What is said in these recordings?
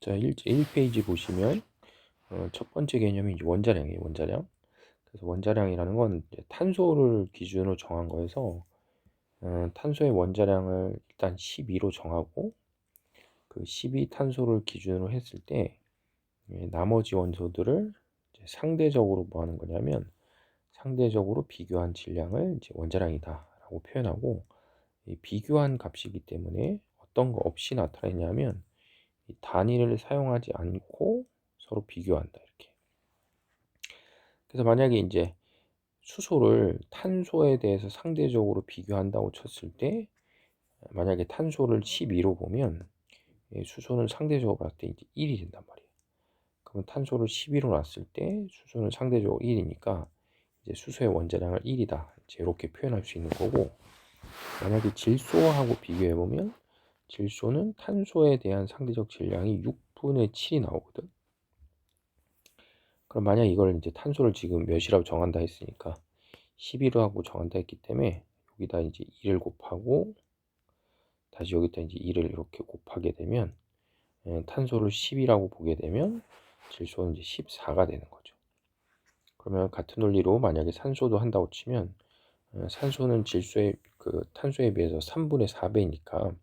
자, 1페이지 보시면 첫 번째 개념이 이제 원자량이에요. 원자량. 그래서 원자량이라는 건 이제 탄소를 기준으로 정한 거여서 탄소의 원자량을 일단 12로 정하고 그 12 탄소를 기준으로 했을 때 나머지 원소들을 이제 상대적으로 뭐 하는 거냐면 상대적으로 비교한 질량을 이제 원자량이다라고 표현하고, 이 비교한 값이기 때문에 어떤 거 없이 나타내냐면 이 단위를 사용하지 않고 서로 비교한다 이렇게. 그래서 만약에 이제 수소를 탄소에 대해서 상대적으로 비교한다고 쳤을 때, 만약에 탄소를 12로 보면 수소는 상대적으로 봤을 때 이제 1이 된단 말이에요. 그러면 탄소를 12로 놨을 때 수소는 상대적으로 1이니까 이제 수소의 원자량을 1이다 이렇게 표현할 수 있는 거고, 만약에 질소하고 비교해 보면 질소는 탄소에 대한 상대적 질량이 6분의 7이 나오거든. 그럼 만약 이걸 이제 탄소를 지금 몇이라고 정한다 했으니까 11로 하고 정한다 했기 때문에 여기다 이제 2를 곱하고 다시 여기다 이제 2를 이렇게 곱하게 되면 탄소를 10이라고 보게 되면 질소는 이제 14가 되는 거죠. 그러면 같은 논리로 만약에 산소도 한다고 치면 산소는 질소의 그 탄소에 비해서 3분의 4배니까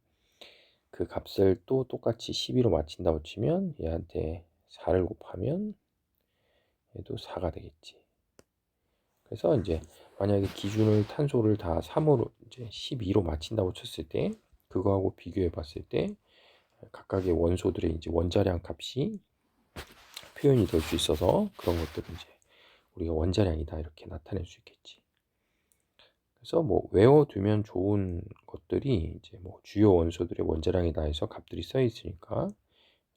그 값을 또 똑같이 12로 맞춘다고 치면 얘한테 4를 곱하면 얘도 4가 되겠지. 그래서 이제 만약에 기준을 탄소를 다 3으로 이제 12로 맞춘다고 쳤을 때 그거하고 비교해 봤을 때 각각의 원소들의 이제 원자량 값이 표현이 될 수 있어서 그런 것들은 이제 우리가 원자량이다 이렇게 나타낼 수 있겠지. 그래서 뭐 외워두면 좋은 것들이 이제 뭐 주요 원소들의 원자량이다 해서 값들이 써 있으니까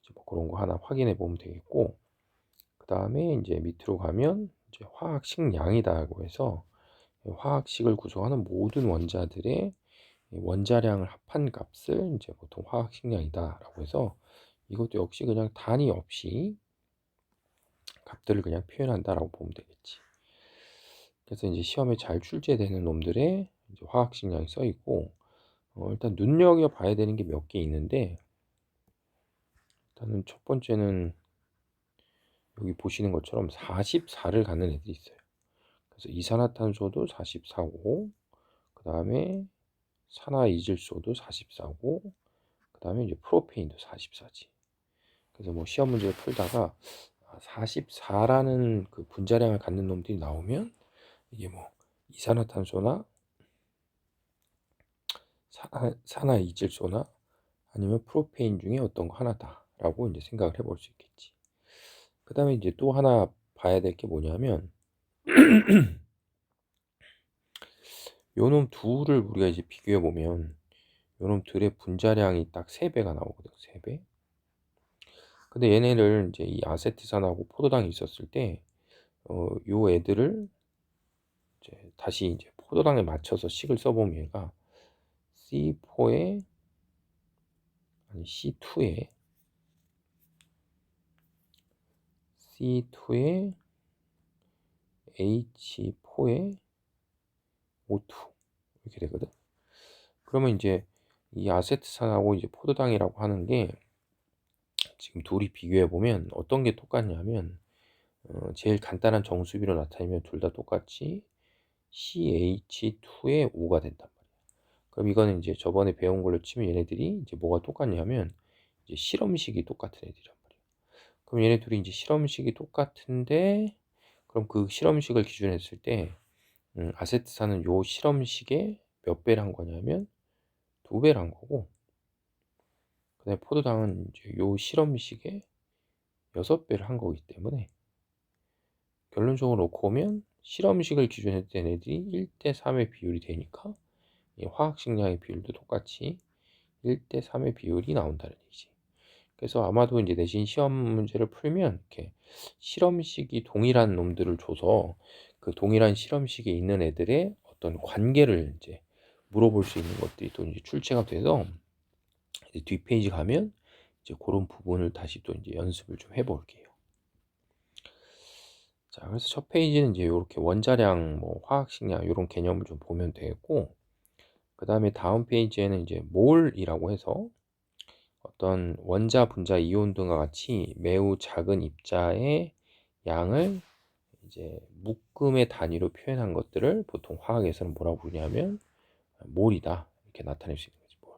이제 뭐 그런 거 하나 확인해 보면 되겠고, 그 다음에 이제 밑으로 가면 이제 화학식량이다고 해서 화학식을 구성하는 모든 원자들의 원자량을 합한 값을 이제 보통 화학식량이다라고 해서 이것도 역시 그냥 단위 없이 값들을 그냥 표현한다라고 보면 되겠지. 그래서 이제 시험에 잘 출제되는 놈들의 이제 화학식량이 써 있고, 일단 눈여겨 봐야 되는 게 몇 개 있는데, 일단은 첫 번째는 여기 보시는 것처럼 44를 갖는 애들이 있어요. 그래서 이산화탄소도 44고, 그 다음에 산화이질소도 44고, 그 다음에 이제 프로페인도 44지. 그래서 뭐 시험 문제를 풀다가 44라는 그 분자량을 갖는 놈들이 나오면 이게 뭐 이산화탄소나 산화이질소나 아니면 프로페인 중에 어떤 거 하나다라고 이제 생각을 해볼 수 있겠지. 그 다음에 이제 또 하나 봐야 될 게 뭐냐면 요놈 둘을 우리가 이제 비교해 보면 요놈 둘의 분자량이 딱 3배가 나오거든. 3배. 근데 얘네를 이제 이 아세트산하고 포도당이 있었을 때 요 애들을 이제 다시 이제 포도당에 맞춰서 식을 써보면 얘가 C4에 아니 C2에 H4에 O2 이렇게 되거든. 그러면 이제 이 아세트산하고 이제 포도당이라고 하는 게 지금 둘이 비교해 보면 어떤 게 똑같냐면 제일 간단한 정수비로 나타내면 둘 다 똑같이 CH2에 O가 된단 말이야. 그럼 이거는 이제 저번에 배운 걸로 치면 얘네들이 이제 뭐가 똑같냐면 이제 실험식이 똑같은 애들이란 말이야. 그럼 얘네 둘이 이제 실험식이 똑같은데, 그럼 그 실험식을 기준했을 때 아세트산은 요 실험식에 몇 배를 한 거냐면 2배를 한 거고, 그다음에 포도당은 이제 요 실험식에 6배를 한 거기 때문에 결론적으로 놓고 보면 실험식을 기준했을 때 얘네들이 1대 3의 비율이 되니까 이 화학식량의 비율도 똑같이 1대 3의 비율이 나온다는 얘기지. 그래서 아마도 이제 내신 시험 문제를 풀면 이렇게 실험식이 동일한 놈들을 줘서 그 동일한 실험식에 있는 애들의 어떤 관계를 이제 물어볼 수 있는 것들이 또 이제 출제가 돼서 이제 뒷페이지 가면 이제 그런 부분을 다시 또 이제 연습을 좀 해볼게요. 자, 그래서 첫 페이지는 이제 이렇게 원자량, 뭐 화학식량 이런 개념을 좀 보면 되겠고, 그 다음에 다음 페이지에는 이제 몰이라고 해서 어떤 원자, 분자, 이온 등과 같이 매우 작은 입자의 양을 이제 묶음의 단위로 표현한 것들을 보통 화학에서는 뭐라고 부르냐면 몰이다 이렇게 나타낼 수 있는 거지. 몰.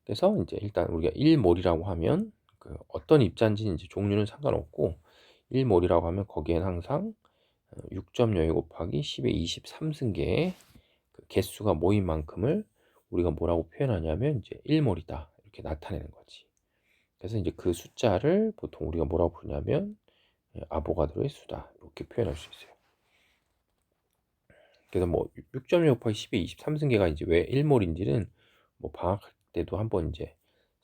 그래서 이제 일단 우리가 1몰이라고 하면 그 어떤 입자인지 이제 종류는 상관없고 1몰이라고 하면 거기엔 항상 6.02 곱하기 10의 23승계의 그 개수가 모인 만큼을 우리가 뭐라고 표현하냐면 이제 1몰이다 이렇게 나타내는 거지. 그래서 이제 그 숫자를 보통 우리가 뭐라고 부르냐면 아보가드로의 수다 이렇게 표현할 수 있어요. 그래서 뭐 6.25 곱하기 10의 23승계가 이제 왜 1몰인지는 뭐 방학 때도 한번 이제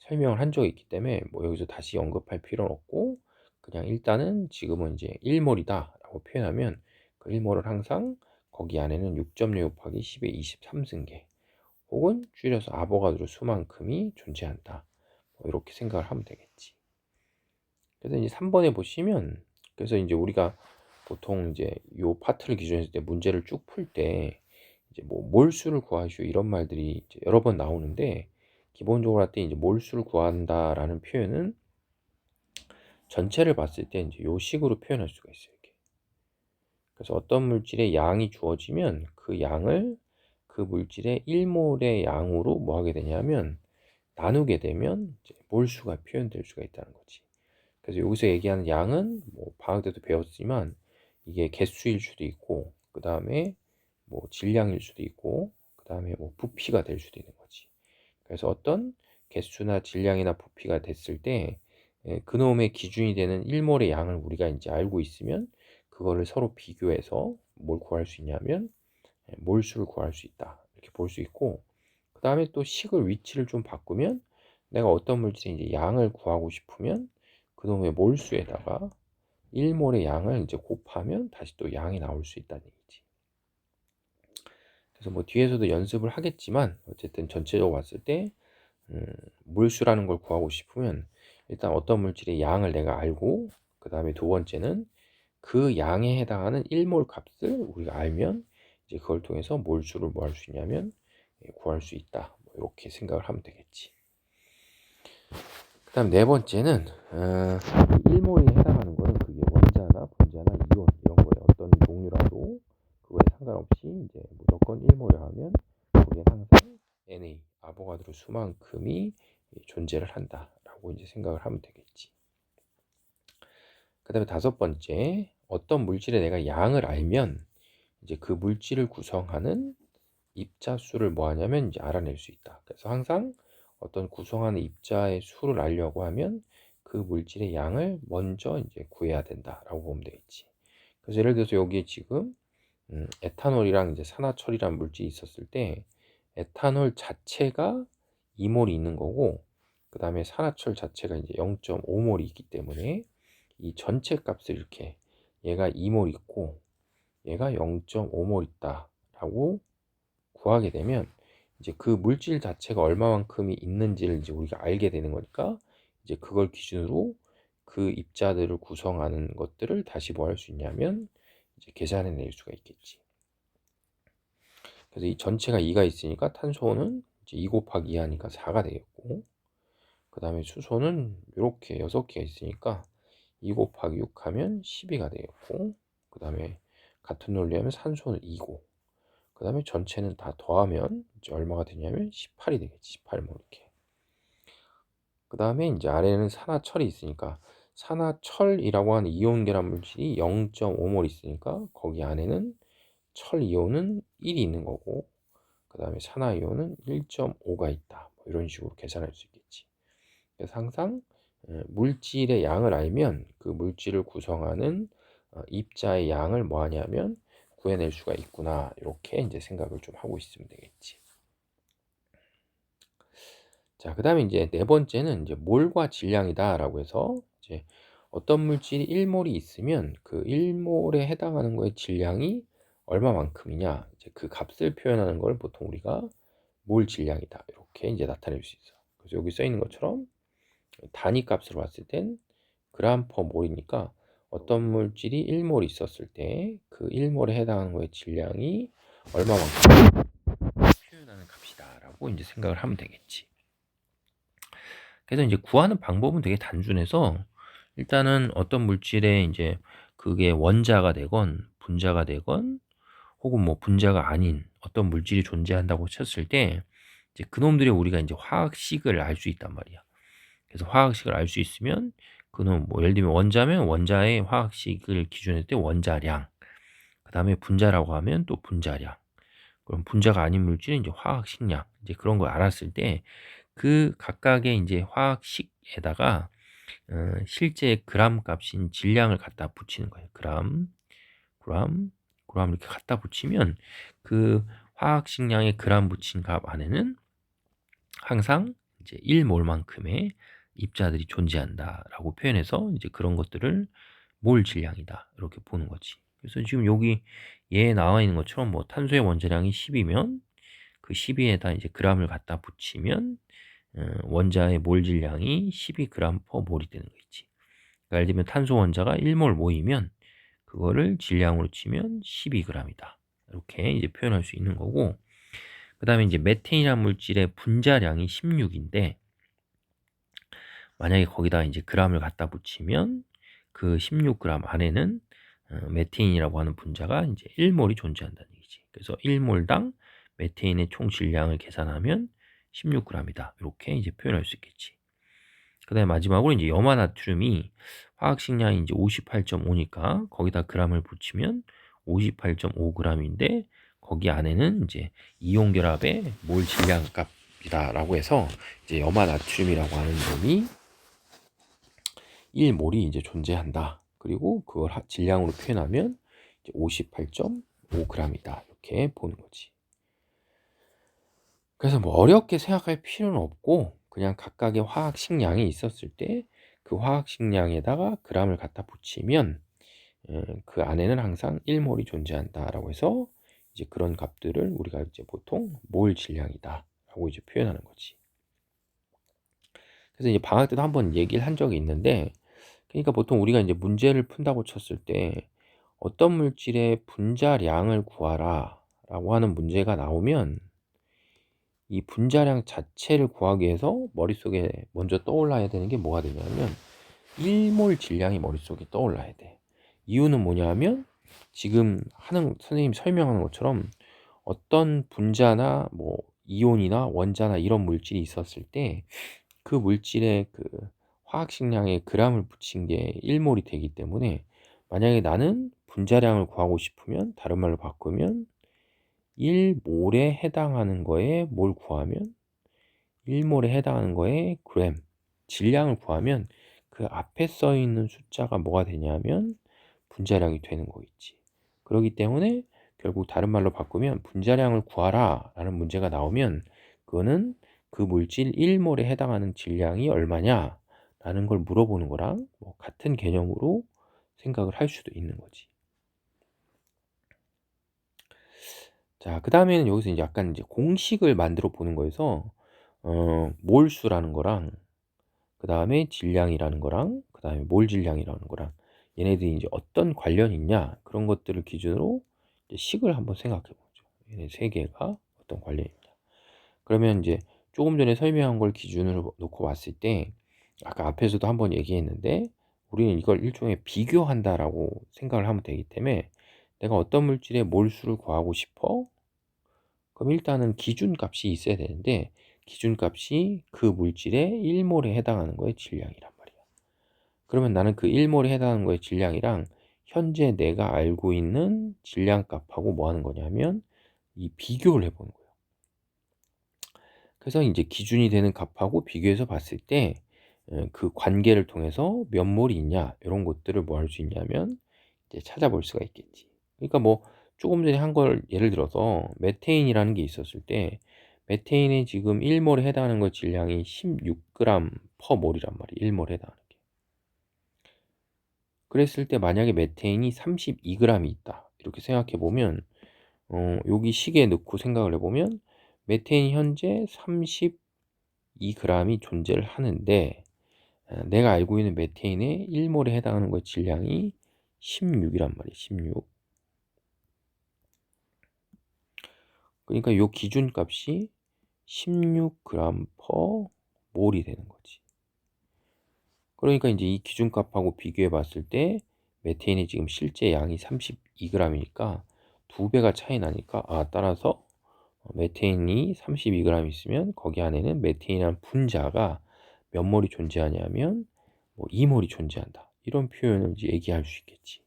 설명을 한 적이 있기 때문에 뭐 여기서 다시 언급할 필요는 없고 그냥 일단은 지금은 이제 1몰이다 라고 표현하면 그 1몰은 항상 거기 안에는 6.25 곱하기 10의 23승계 혹은 줄여서 아보가드로 수만큼이 존재한다. 뭐 이렇게 생각을 하면 되겠지. 그래서 이제 3번에 보시면 그래서 이제 우리가 보통 이제 요 파트를 기준으로 했을 때 문제를 쭉 풀 때 이제 뭐 몰수를 구하시오 이런 말들이 이제 여러 번 나오는데 기본적으로 할 때 이제 몰수를 구한다라는 표현은 전체를 봤을 때 이제 요 식으로 표현할 수가 있어요. 이렇게. 그래서 어떤 물질의 양이 주어지면 그 양을 그 물질의 1몰의 양으로 뭐 하게 되냐면 나누게 되면 이제 몰수가 표현될 수가 있다는 거지. 그래서 여기서 얘기하는 양은 뭐 방학 때도 배웠지만 이게 개수일 수도 있고 그 다음에 뭐 질량일 수도 있고 그 다음에 뭐 부피가 될 수도 있는 거지. 그래서 어떤 개수나 질량이나 부피가 됐을 때 그놈의 기준이 되는 1몰의 양을 우리가 이제 알고 있으면 그거를 서로 비교해서 뭘 구할 수 있냐면 몰수를 구할 수 있다 이렇게 볼 수 있고 그 다음에 또 식을 위치를 좀 바꾸면 내가 어떤 물질의 이제 양을 구하고 싶으면 그놈의 몰수에다가 1몰의 양을 이제 곱하면 다시 또 양이 나올 수 있다는 얘기지. 그래서 뭐 뒤에서도 연습을 하겠지만 어쨌든 전체적으로 봤을 때 몰수라는 걸 구하고 싶으면 일단 어떤 물질의 양을 내가 알고 그 다음에 두 번째는 그 양에 해당하는 1몰 값을 우리가 알면 이제 그걸 통해서 몰수를 뭐 할 수 있냐면 구할 수 있다. 뭐 이렇게 생각을 하면 되겠지. 그 다음 네 번째는 1몰에 해당하는 거는 그게 원자나 분자나 이온 이런 거에 어떤 종류라도 그거에 상관없이 이제 무조건 1몰에 하면 거기에 항상 Na 아보가드로 수만큼이 존재를 한다라고 이제 생각을 하면 되겠지. 그 다음에 다섯 번째 어떤 물질에 내가 양을 알면 이제 그 물질을 구성하는 입자 수를 뭐 하냐면 이제 알아낼 수 있다. 그래서 항상 어떤 구성하는 입자의 수를 알려고 하면 그 물질의 양을 먼저 이제 구해야 된다라고 보면 되겠지. 그래서 예를 들어서 여기에 지금 에탄올이랑 이제 산화철이라는 물질이 있었을 때 에탄올 자체가 2몰이 있는 거고 그 다음에 산화철 자체가 이제 0.5몰이 있기 때문에 이 전체 값을 이렇게 얘가 2몰 있고 얘가 0.5몰 있다라고 구하게 되면 이제 그 물질 자체가 얼마만큼이 있는지를 이제 우리가 알게 되는 거니까 이제 그걸 기준으로 그 입자들을 구성하는 것들을 다시 뭐 할 수 있냐면 이제 계산해 낼 수가 있겠지. 그래서 이 전체가 2가 있으니까 탄소는 이제 2 곱하기 2 하니까 4가 되겠고 그 다음에 수소는 이렇게 6개가 있으니까 2 곱하기 6 하면 12가 되겠고 그 다음에 같은 논리하면 산소는 2고 그 다음에 전체는 다 더하면 이제 얼마가 되냐면 18이 되겠지. 18모 이렇게. 그 다음에 이제 아래에는 산화철이 있으니까 산화철이라고 하는 이온 계란 물질이 0.5몰 있으니까 거기 안에는 철 이온은 1이 있는 거고 그 다음에 산화 이온은 1.5가 있다. 뭐 이런 식으로 계산할 수 있겠지. 그래서 항상 물질의 양을 알면 그 물질을 구성하는 입자의 양을 뭐 하냐면 구해낼 수가 있구나. 이렇게 이제 생각을 좀 하고 있으면 되겠지. 자, 그 다음에 이제 네 번째는 이제 몰과 질량이다라고 해서 이제 어떤 물질이 1몰이 있으면 그 1몰에 해당하는 거의 질량이 얼마만큼이냐 이제 그 값을 표현하는 걸 보통 우리가 몰 질량이다 이렇게 이제 나타낼 수 있어. 그래서 여기 써 있는 것처럼 단위 값으로 봤을 땐 그램 퍼 몰이니까 어떤 물질이 1몰 있었을 때 그 1몰에 해당하는 거의 질량이 얼마만큼 표현하는 값이다 라고 이제 생각을 하면 되겠지. 그래서 이제 구하는 방법은 되게 단순해서 일단은 어떤 물질에 이제 그게 원자가 되건 분자가 되건 혹은 뭐 분자가 아닌 어떤 물질이 존재한다고 쳤을 때 이제 그놈들의 우리가 이제 화학식을 알 수 있단 말이야. 그래서 화학식을 알 수 있으면 그놈 뭐 예를 들면 원자면 원자의 화학식을 기준으로 할 때 원자량, 그다음에 분자라고 하면 또 분자량, 그럼 분자가 아닌 물질은 이제 화학식량, 이제 그런 걸 알았을 때 그 각각의 이제 화학식에다가 실제 그람 값인 질량을 갖다 붙이는 거예요. 그람, 그람, 그람 이렇게 갖다 붙이면 그 화학식량의 그람 붙인 값 안에는 항상 이제 1몰만큼의 입자들이 존재한다라고 표현해서 이제 그런 것들을 몰 질량이다 이렇게 보는 거지. 그래서 지금 여기 얘에 나와 있는 것처럼 뭐 탄소의 원자량이 10이면 그 10에다 이제 g을 갖다 붙이면 원자의 몰 질량이 12g per 몰이 되는 거 있지. 그러니까 예를 들면 탄소 원자가 1몰 모이면 그거를 질량으로 치면 12g이다. 이렇게 이제 표현할 수 있는 거고, 그 다음에 이제 메테인이라는 물질의 분자량이 16인데 만약에 거기다 이제 g을 갖다 붙이면 그 16g 안에는 메테인이라고 하는 분자가 이제 1몰이 존재한다는 얘기지. 그래서 1몰당 메테인의 총 질량을 계산하면 16g이다. 이렇게 이제 표현할 수 있겠지. 그 다음에 마지막으로 이제 염화나트륨이 화학식량이 이제 58.5니까 거기다 g을 붙이면 58.5g인데 거기 안에는 이제 이온 결합의 몰 질량 값이다라고 해서 이제 염화나트륨이라고 하는 놈이 1몰이 이제 존재한다. 그리고 그걸 질량으로 표현하면 58.5g이다. 이렇게 보는 거지. 그래서 뭐 어렵게 생각할 필요는 없고 그냥 각각의 화학식량이 있었을 때 그 화학식량에다가 g을 갖다 붙이면 그 안에는 항상 1몰이 존재한다라고 해서 이제 그런 값들을 우리가 이제 보통 몰 질량이다라고 이제 표현하는 거지. 그래서 이제 방학 때도 한번 얘기를 한 적이 있는데, 그러니까 보통 우리가 이제 문제를 푼다고 쳤을 때 어떤 물질의 분자량을 구하라라고 하는 문제가 나오면 이 분자량 자체를 구하기 위해서 머릿속에 먼저 떠올라야 되는 게 뭐가 되냐면 1몰 질량이 머릿속에 떠올라야 돼. 이유는 뭐냐면 지금 하는 선생님이 설명하는 것처럼 어떤 분자나 뭐 이온이나 원자나 이런 물질이 있었을 때 그 물질의 그 화학식량에 g을 붙인 게 1몰이 되기 때문에 만약에 나는 분자량을 구하고 싶으면 다른 말로 바꾸면 1몰에 해당하는 거에 몰 구하면 1몰에 해당하는 거에 g, 질량을 구하면 그 앞에 써 있는 숫자가 뭐가 되냐면 분자량이 되는 거 있지. 그렇기 때문에 결국 다른 말로 바꾸면 분자량을 구하라 라는 문제가 나오면 그거는 그 물질 1몰에 해당하는 질량이 얼마냐 라는 걸 물어보는 거랑 뭐 같은 개념으로 생각을 할 수도 있는 거지. 자, 그 다음에는 여기서 이제 약간 이제 공식을 만들어 보는 거에서 몰수라는 거랑 그 다음에 질량이라는 거랑 그 다음에 몰 질량이라는 거랑 얘네들이 이제 어떤 관련이 있냐 그런 것들을 기준으로 이제 식을 한번 생각해 보죠. 얘네 세 개가 어떤 관련이 있냐. 그러면 이제 조금 전에 설명한 걸 기준으로 놓고 봤을 때 아까 앞에서도 한번 얘기했는데 우리는 이걸 일종의 비교한다라고 생각을 하면 되기 때문에 내가 어떤 물질의 몰수를 구하고 싶어? 그럼 일단은 기준값이 있어야 되는데 기준값이 그 물질의 1몰에 해당하는 거의 질량이란 말이야. 그러면 나는 그 1몰에 해당하는 거의 질량이랑 현재 내가 알고 있는 질량값하고 뭐 하는 거냐면 이 비교를 해보는 거예요. 그래서 이제 기준이 되는 값하고 비교해서 봤을 때 그 관계를 통해서 몇 몰이 있냐 이런 것들을 뭐 할 수 있냐면 이제 찾아볼 수가 있겠지. 그러니까 뭐 조금 전에 한 걸 예를 들어서 메테인이라는 게 있었을 때 메테인이 지금 1몰에 해당하는 거 질량이 16g per 몰이란 말이야. 1몰에 해당하는 게. 그랬을 때 만약에 메테인이 32g이 있다. 이렇게 생각해 보면 여기 식에 넣고 생각을 해보면 메테인이 현재 32g이 존재를 하는데 내가 알고 있는 메테인의 1몰에 해당하는 거의 질량이 16이란 말이에요. 16. 그러니까 요 기준값이 16g per 몰이 되는 거지. 그러니까 이제 이 기준값하고 비교해 봤을 때 메테인의 지금 실제 양이 32g이니까 2배가 차이 나니까 따라서 메테인이 32g 있으면 거기 안에는 메테인이라는 분자가 몇 몰이 존재하냐면 뭐 2몰이 존재한다. 이런 표현을 이제 얘기할 수 있겠지.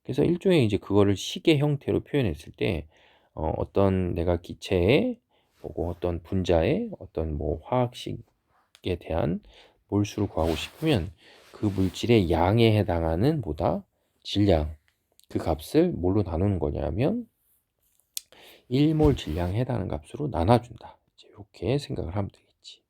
그래서 일종의 이제 그거를 식의 형태로 표현했을 때 어떤 내가 기체에 보고 어떤 분자의 어떤 뭐 화학식에 대한 몰수를 구하고 싶으면 그 물질의 양에 해당하는 뭐다? 질량. 그 값을 뭘로 나누는 거냐면 1몰 질량에 해당하는 값으로 나눠준다. 이렇게 생각을 하면 되겠지.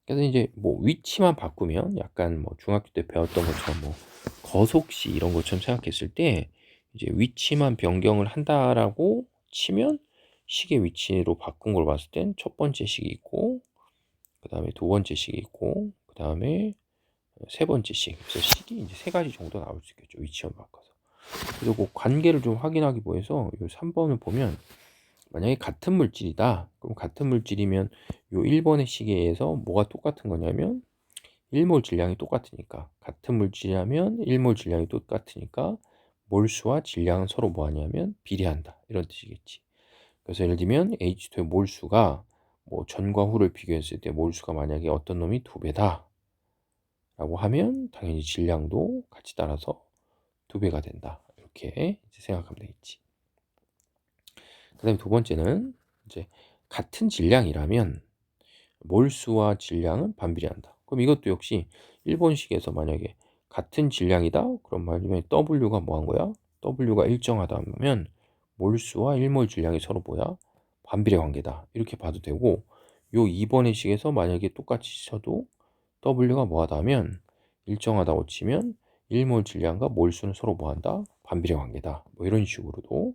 그래서 이제 뭐 위치만 바꾸면 약간 뭐 중학교 때 배웠던 것처럼 뭐 거속시 이런 것처럼 생각했을 때 이제 위치만 변경을 한다라고 치면 식의 위치로 바꾼 걸 봤을 땐 첫 번째 식이 있고 그 다음에 두 번째 식이 있고 그 다음에 세 번째 식. 그래서 식이 이제 세 가지 정도 나올 수 있겠죠. 위치만 바꿔서. 그리고 관계를 좀 확인하기 위해서 이 3번을 보면 만약에 같은 물질이다. 그럼 같은 물질이면 요 1번의 식에 의해서 뭐가 똑같은 거냐면 1몰 질량이 똑같으니까 같은 물질이라면 1몰 질량이 똑같으니까 몰수와 질량은 서로 뭐하냐면 비례한다. 이런 뜻이겠지. 그래서 예를 들면 H2의 몰수가 뭐 전과 후를 비교했을 때 몰수가 만약에 어떤 놈이 2배다 라고 하면 당연히 질량도 같이 따라서 2배가 된다. 이렇게 이제 생각하면 되겠지. 그 다음에 두 번째는 이제 같은 질량이라면 몰수와 질량은 반비례한다. 그럼 이것도 역시 일본식에서 만약에 같은 질량이다? 그럼 말하면 W가 뭐 한 거야? W가 일정하다면 몰수와 1몰 질량이 서로 뭐야? 반비례 관계다. 이렇게 봐도 되고 요 2번의 식에서 만약에 똑같이 쳐도 W가 뭐하다면 일정하다고 치면 1몰 질량과 몰수는 서로 뭐한다? 반비례 관계다. 뭐 이런 식으로도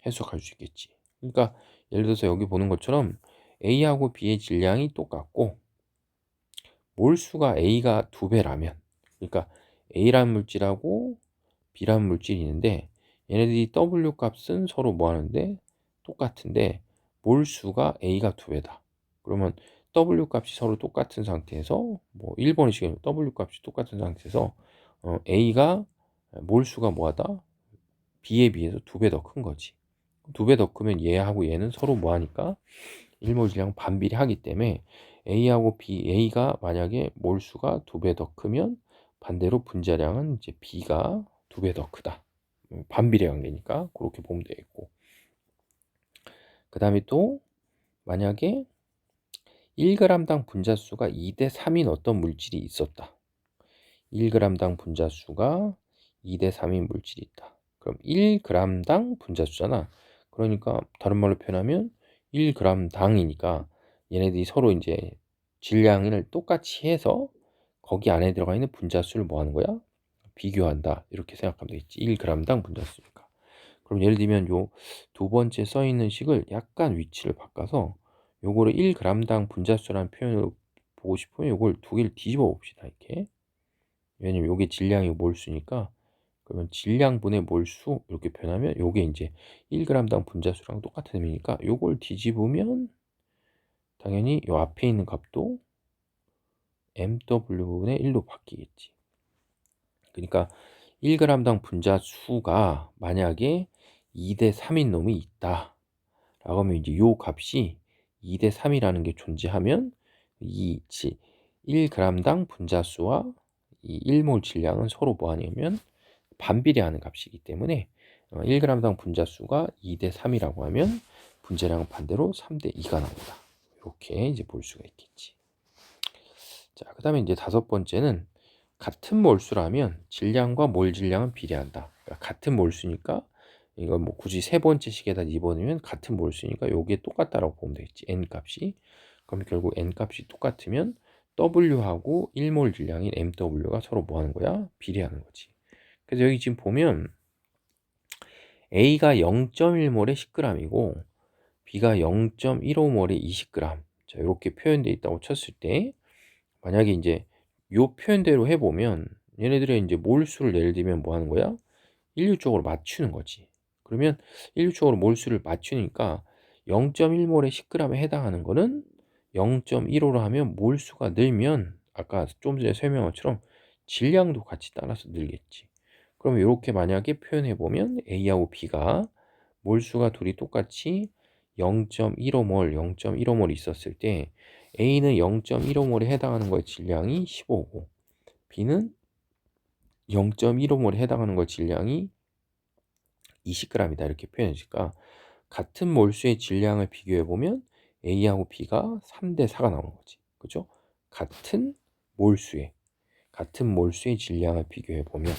해석할 수 있겠지. 그러니까 예를 들어서 여기 보는 것처럼 A하고 B의 질량이 똑같고 몰수가 A가 2배라면 그러니까 A라는 물질하고 B라는 물질이 있는데 얘네들이 W 값은 서로 뭐 하는데 똑같은데 몰수가 A가 2배다. 그러면 W 값이 서로 똑같은 상태에서 뭐 1번의 식에는 W 값이 똑같은 상태에서 A가 몰수가 뭐하다? B에 비해서 2배 더 큰 거지. 2배 더 크면 얘하고 얘는 서로 뭐하니까 1몰 질량 반비례하기 때문에 A하고 B, A가 만약에 몰수가 2배 더 크면 반대로 분자량은 이제 B가 2배 더 크다. 반비례 관계니까 그렇게 보면 되겠고. 그 다음에 또 만약에 1g당 분자수가 2대 3인 어떤 물질이 있었다. 1g당 분자수가 2대 3인 물질이 있다. 그럼 1g당 분자수잖아. 그러니까 다른 말로 표현하면 1g당이니까 얘네들이 서로 이제 질량을 똑같이 해서 거기 안에 들어가 있는 분자수를 뭐 하는 거야? 비교한다. 이렇게 생각하면 되겠지. 1g당 분자수니까. 그럼 예를 들면 요 두 번째 써 있는 식을 약간 위치를 바꿔서 요거를 1g당 분자수라는 표현으로 보고 싶으면 요걸 두 개를 뒤집어 봅시다. 이렇게. 왜냐면 요게 질량이 몰수니까 그러면 질량분의 몰수 이렇게 표현하면 요게 이제 1g당 분자수랑 똑같은 의미니까 요걸 뒤집으면 당연히 요 앞에 있는 값도 mW분의 1로 바뀌겠지. 그러니까 1g당 분자수가 만약에 2대 3인 놈이 있다 라고 하면 이제 요 값이 2대 3이라는 게 존재하면 이 1g당 분자수와 이 1몰 질량은 서로 뭐 하냐면 반비례하는 값이기 때문에 1g당 분자수가 2대 3이라고 하면 분자량은 반대로 3대 2가 나온다. 이렇게 이제 볼 수가 있겠지. 자, 그 다음에 이제 다섯 번째는 같은 몰수라면 질량과 몰 질량은 비례한다. 그러니까 같은 몰수니까 이거 뭐 굳이 세 번째 식에다 집어넣으면 같은 몰수니까 요게 똑같다라고 보면 되겠지. n 값이. 그럼 결국 n 값이 똑같으면 W하고 1몰 질량인 MW가 서로 뭐 하는 거야? 비례하는 거지. 그래서 여기 지금 보면 A가 0.1몰에 10g이고 B가 0.15몰에 20g. 자, 이렇게 표현되어 있다고 쳤을 때 만약에 이제 요 표현대로 해보면 얘네들의 이제 몰수를 예를 들면 뭐 하는 거야? 일률적으로 맞추는 거지. 그러면 일률적으로 몰수를 맞추니까 0.1몰에 10g에 해당하는 거는 0.15로 하면 몰수가 늘면 아까 좀 전에 설명한 것처럼 질량도 같이 따라서 늘겠지. 그럼 이렇게 만약에 표현해 보면 A하고 B가 몰수가 둘이 똑같이 0.15몰, 0.15몰 있었을 때 A는 0.15몰에 해당하는 거의 질량이 15고 B는 0.15몰에 해당하는 거 질량이 20g이다 이렇게 표현해질까? 같은 몰수의 질량을 비교해 보면 A하고 B가 3대 4가 나오는 거지. 그죠? 같은 몰수의 질량을 비교해 보면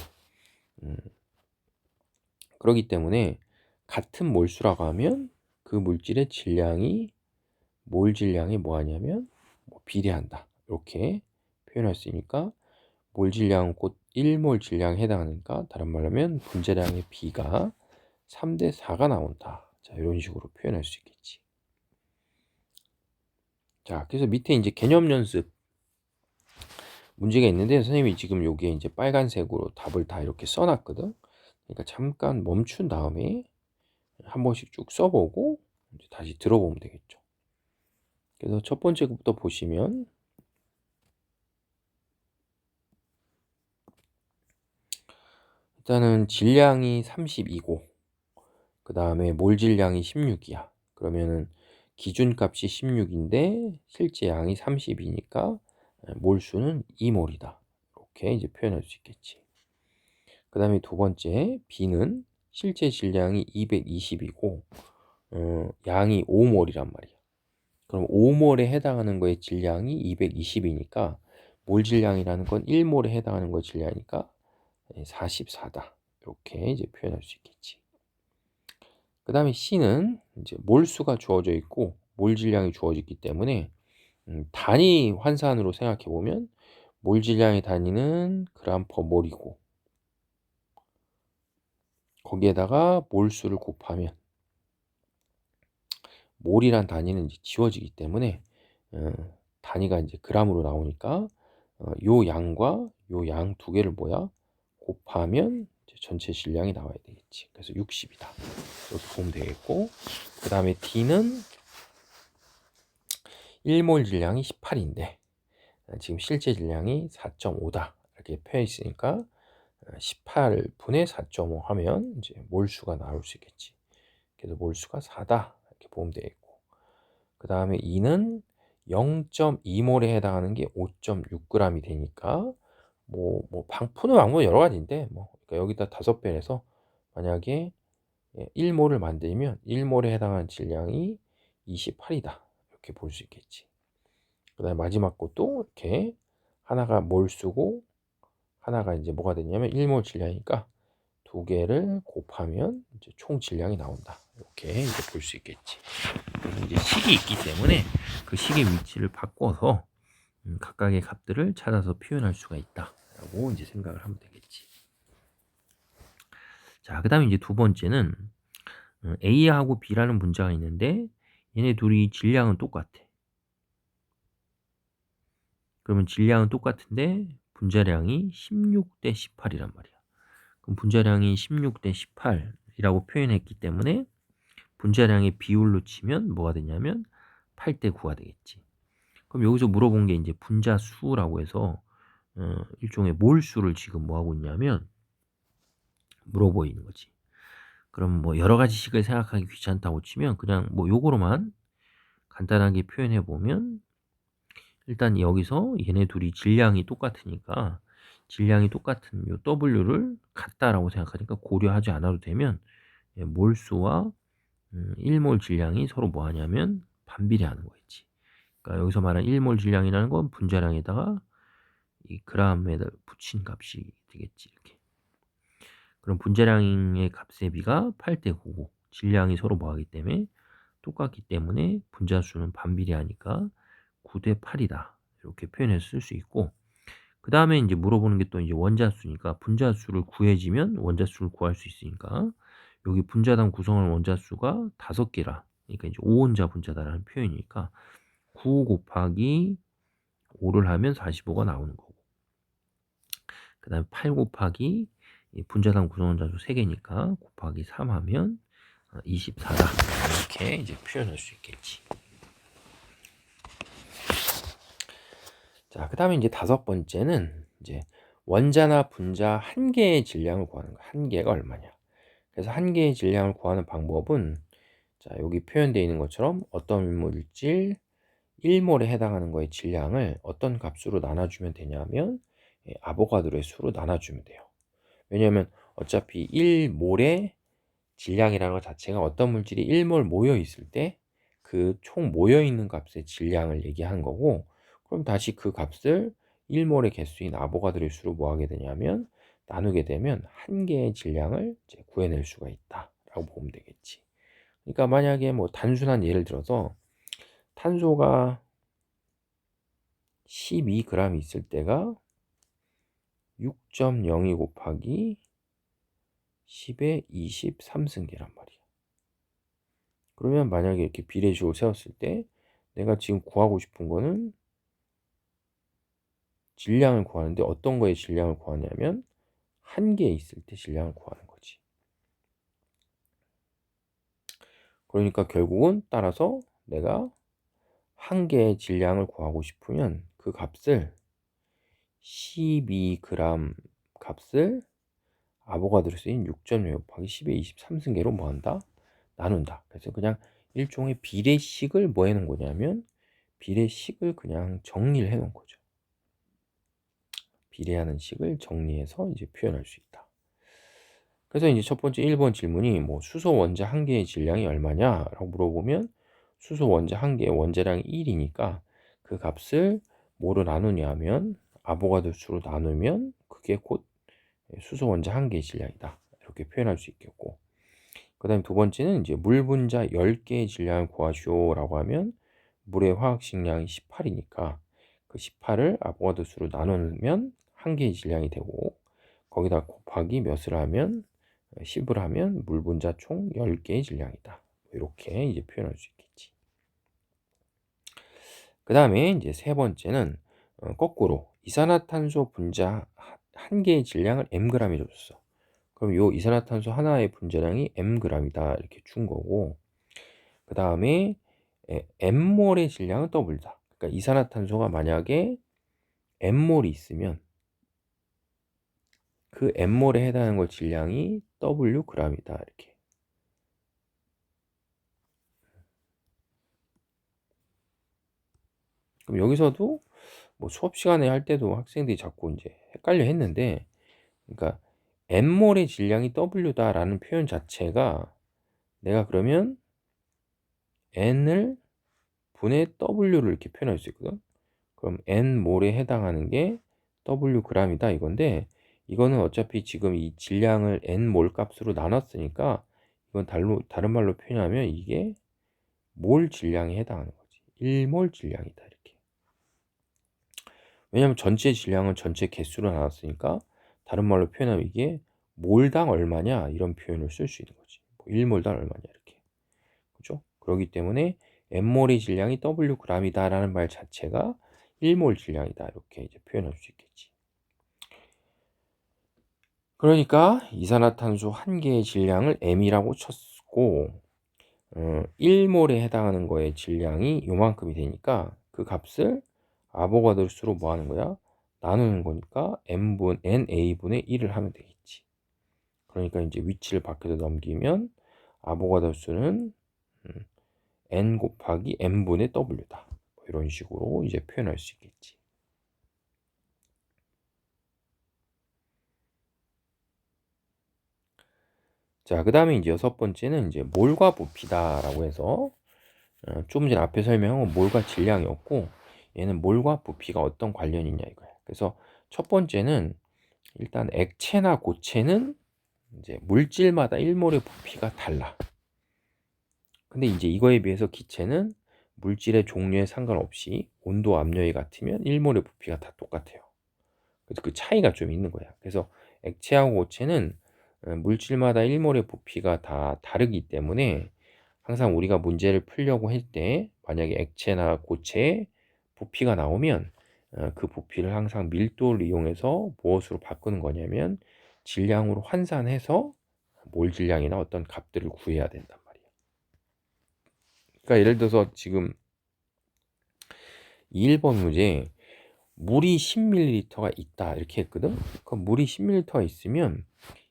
그렇기 때문에 같은 몰수라고 하면 그 물질의 질량이 몰 질량이 뭐하냐면 비례한다 이렇게 표현할 수 있으니까 몰 질량은 곧 1몰 질량에 해당하니까 다른 말로 하면 분자량의 B가 3대 4가 나온다. 자, 이런 식으로 표현할 수 있겠지. 자, 그래서 밑에 이제 개념 연습 문제가 있는데 선생님이 지금 여기에 이제 빨간색으로 답을 다 이렇게 써놨거든. 그러니까 잠깐 멈춘 다음에 한 번씩 쭉 써보고 이제 다시 들어보면 되겠죠. 그래서 첫 번째 것부터 보시면 일단은 질량이 32고 그 다음에 몰 질량이 16이야. 그러면은 기준값이 16인데 실제 양이 30이니까 몰수는 2몰이다. 이렇게 이제 표현할 수 있겠지. 그 다음에 두 번째 B는 실제 질량이 220이고 양이 5몰이란 말이야. 그럼 5몰에 해당하는 거의 질량이 220이니까 몰 질량이라는 건 1몰에 해당하는 거의 질량이니까 44다. 이렇게 이제 표현할 수 있겠지. 그 다음에 C는 이제 몰수가 주어져 있고 몰 질량이 주어져 있기 때문에 단위 환산으로 생각해 보면 몰 질량의 단위는 그램 퍼 몰이고 거기에다가 몰수를 곱하면 몰이란 단위는 이제 지워지기 때문에 단위가 이제 그램으로 나오니까 요 양과 요 양 두 개를 뭐야 곱하면 이제 전체 질량이 나와야 되겠지. 그래서 60이다. 이렇게 보면 되겠고 그 다음에 D는 1몰 질량이 18인데 지금 실제 질량이 4.5다 이렇게 표해 있으니까 18분의 4.5 하면 이제 몰수가 나올 수 있겠지. 그래서 몰수가 4다 이렇게 보면 되겠고 그 다음에 2는 0.2몰에 해당하는 게 5.6g이 되니까 푸는 방법은 여러 가지인데 그러니까 여기다 5배 해서 만약에 1몰을 만들면 1몰에 해당하는 질량이 28이다 이렇게 볼 수 있겠지. 그 다음에 마지막 것도 이렇게 하나가 몰수고 하나가 이제 뭐가 되냐면 1몰 질량이니까 두 개를 곱하면 이제 총 질량이 나온다. 이렇게 이제 볼 수 있겠지. 그래서 이제 식이 있기 때문에 그 식의 위치를 바꿔서 각각의 값들을 찾아서 표현할 수가 있다라고 이제 생각을 하면 되겠지. 자, 그다음에 이제 두 번째는 A하고 B라는 문자가 있는데 얘네 둘이 질량은 똑같아. 그러면 질량은 똑같은데 분자량이 16대 18이란 말이야. 그럼 분자량이 16대 18이라고 표현했기 때문에 분자량의 비율로 치면 뭐가 되냐면 8대 9가 되겠지. 그럼 여기서 물어본 게 이제 분자수라고 해서 일종의 몰수를 지금 뭐 하고 있냐면 물어보이는 거지. 그럼 뭐 여러 가지 식을 생각하기 귀찮다고 치면 그냥 뭐 요거로만 간단하게 표현해 보면 일단 여기서 얘네 둘이 질량이 똑같으니까 질량이 똑같은 요 W를 같다라고 생각하니까 고려하지 않아도 되면 몰수와 1몰 질량이 서로 뭐 하냐면 반비례하는 거겠지. 그러니까 여기서 말하는 1몰 질량이라는 건 분자량에다가 이 g에다 붙인 값이 되겠지. 이렇게. 그럼 분자량의 값의 비가 8대 9고 질량이 서로 뭐 하기 때문에 똑같기 때문에 분자수는 반비례하니까 9대 8이다. 이렇게 표현해서 쓸 수 있고 그 다음에 이제 물어보는 게 또 이제 원자수니까 분자수를 구해지면 원자수를 구할 수 있으니까 여기 분자당 구성할 원자수가 5개라. 그러니까 이제 5원자 분자다라는 표현이니까 9 곱하기 5를 하면 45가 나오는 거고 그 다음에 8 곱하기 분자당 구성원자수 3개니까 곱하기 3 하면 24다. 이렇게 이제 표현할 수 있겠지. 자, 그 다음에 이제 다섯 번째는 이제 원자나 분자 한 개의 질량을 구하는 거야. 한 개가 얼마냐. 그래서 한 개의 질량을 구하는 방법은 자, 여기 표현되어 있는 것처럼 어떤 물질 1몰에 해당하는 거의 질량을 어떤 값으로 나눠주면 되냐면 아보가드로의 수로 나눠주면 돼요. 왜냐하면 어차피 1몰의 질량이라는 것 자체가 어떤 물질이 1몰 모여 있을 때 그 총 모여 있는 값의 질량을 얘기하는 거고, 그럼 다시 그 값을 1몰의 개수인 아보가드로의 수로 뭐 하게 되냐면 나누게 되면 한 개의 질량을 이제 구해낼 수가 있다라고 보면 되겠지. 그러니까 만약에 뭐 단순한 예를 들어서 탄소가 12g 있을 때가 6.02 곱하기 10의 23승계란 말이야. 그러면 만약에 이렇게 비례식을 세웠을 때 내가 지금 구하고 싶은 거는 질량을 구하는데 어떤 거의 질량을 구하냐면 한 개 있을 때 질량을 구하는 거지. 그러니까 결국은 따라서 내가 한 개의 질량을 구하고 싶으면 그 값을 12g 값을 아보가드로 쓰인 6.0 곱하기 10의 23승계로 뭐 한다? 나눈다. 그래서 그냥 일종의 비례식을 뭐 해놓은 거냐면 비례식을 그냥 정리를 해놓은 거죠. 비례하는 식을 정리해서 이제 표현할 수 있다. 그래서 이제 첫 번째 1번 질문이 뭐 수소 원자 한 개의 질량이 얼마냐라고 물어보면 수소 원자 한 개의 원자량이 1이니까 그 값을 뭐로 나누냐면 아보가드로 수로 나누면 그게 곧 수소 원자 한 개의 질량이다. 이렇게 표현할 수 있겠고, 그 다음에 두 번째는 이제 물 분자 10개의 질량을 구하시오라고 하면 물의 화학식량이 18이니까 그 18을 아보가드로 수로 나누면 한 개의 질량이 되고, 거기다 곱하기 몇을 하면 10을 하면 물 분자 총 10개의 질량이다. 이렇게 이제 표현할 수 있겠지. 그 다음에 이제 세 번째는 거꾸로 이산화탄소 분자 한 개의 질량을 mg이 줬어. 그럼 요 이산화탄소 하나의 분자량이 mg이다 이렇게 준 거고, 그 다음에 m몰의 질량은 W다. 그러니까 이산화탄소가 만약에 m몰이 있으면 그 m몰에 해당하는 거 질량이 Wg이다 이렇게. 그럼 여기서도 뭐 수업 시간에 할 때도 학생들이 자꾸 이제 헷갈려 했는데, 그러니까 m몰의 질량이 W다라는 표현 자체가 내가 그러면 n을 분의 W를 이렇게 표현할 수 있거든. 그럼 n몰에 해당하는 게 Wg이다 이건데, 이거는 어차피 지금 이 질량을 n몰 값으로 나눴으니까 이건 다른 말로 표현하면 이게 몰 질량에 해당하는 거지. 1몰 질량이다 이렇게. 왜냐면 전체 질량은 전체 개수로 나눴으니까 다른 말로 표현하면 이게 몰당 얼마냐 이런 표현을 쓸 수 있는 거지. 1몰당 얼마냐 이렇게. 그죠? 그렇기 때문에 n몰의 질량이 Wg이다 라는 말 자체가 1몰 질량이다 이렇게 이제 표현할 수 있겠지. 그러니까 이산화탄소 한 개의 질량을 m이라고 쳤고 1몰에 해당하는 거의 질량이 요만큼이 되니까 그 값을 아보가드로 수로 뭐 하는 거야? 나누는 거니까 na분의 1을 하면 되겠지. 그러니까 이제 위치를 밖에서 넘기면 아보가드로 수는 n 곱하기 m분의 w다. 뭐 이런 식으로 이제 표현할 수 있겠지. 자, 그 다음에 이제 여섯 번째는 이제 몰과 부피다라고 해서 좀 전에 앞에 설명한 건 몰과 질량이었고, 얘는 몰과 부피가 어떤 관련이 있냐 이거야. 그래서 첫 번째는 일단 액체나 고체는 이제 물질마다 1몰의 부피가 달라. 근데 이제 이거에 비해서 기체는 물질의 종류에 상관없이 온도, 압력이 같으면 1몰의 부피가 다 똑같아요. 그래서 그 차이가 좀 있는 거야. 그래서 액체하고 고체는 물질마다 1몰의 부피가 다 다르기 때문에 항상 우리가 문제를 풀려고 할 때 만약에 액체나 고체에 부피가 나오면 그 부피를 항상 밀도를 이용해서 무엇으로 바꾸는 거냐면 질량으로 환산해서 몰 질량이나 어떤 값들을 구해야 된단 말이야. 그러니까 예를 들어서 지금 1번 문제 물이 10ml가 있다 이렇게 했거든. 그럼 물이 10m가 있으면